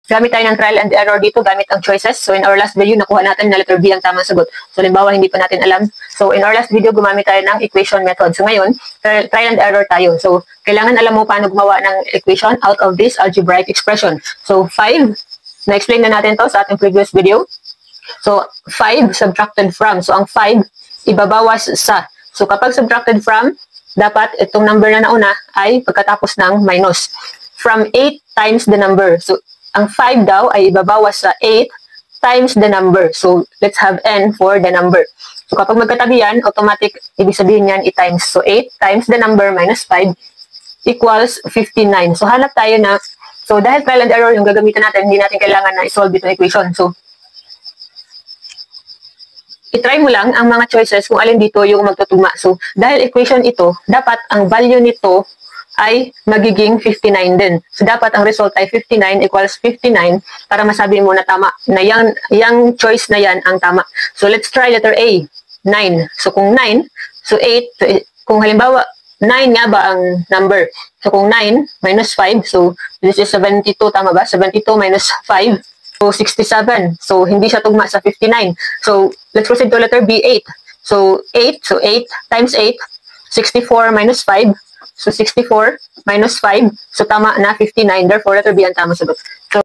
Gamit tayo ng trial and error dito, gamit ang choices. So in our last video, nakuha natin na letter B ang tamang sagot. So halimbawa, hindi pa natin alam. So in our last video, gumamit tayo ng equation method. So ngayon, trial and error tayo. So kailangan alam mo paano gumawa ng equation out of this algebraic expression. So 5, na-explain na natin to sa ating previous video. So 5 subtracted from. So ang 5, ibabawas sa. So kapag subtracted from, dapat itong number na nauna ay pagkatapos ng minus. From 8 times the number. So ang 5 daw ay ibabawas sa 8 times the number. So, let's have n for the number. So, kapag magkatabi yan, automatic, ibig sabihin yan i-times. So, 8 times the number minus 5 equals 59. So, hanap tayo na, so, dahil trial and error yung gagamitan natin, hindi natin kailangan na i-solve itong equation. So, i-try mo lang ang mga choices kung alin dito yung magtutugma. So, dahil equation ito, dapat ang value nito ay magiging 59 din. So, dapat ang result ay 59 equals 59 para masabi mo na tama, na yung choice na yan ang tama. So, let's try letter A, 9. So, kung 9, so 8, so, kung halimbawa, 9 nga ba ang number? So, kung 9 minus 5, so this is 72, tama ba? 72 minus 5, so 67. So, hindi siya tugma sa 59. So, let's proceed to letter B, 8. So, 8, so 8 times 8, 64 minus 5, so 64 minus 5, so tama na 59, therefore letter B ang tamang sagot.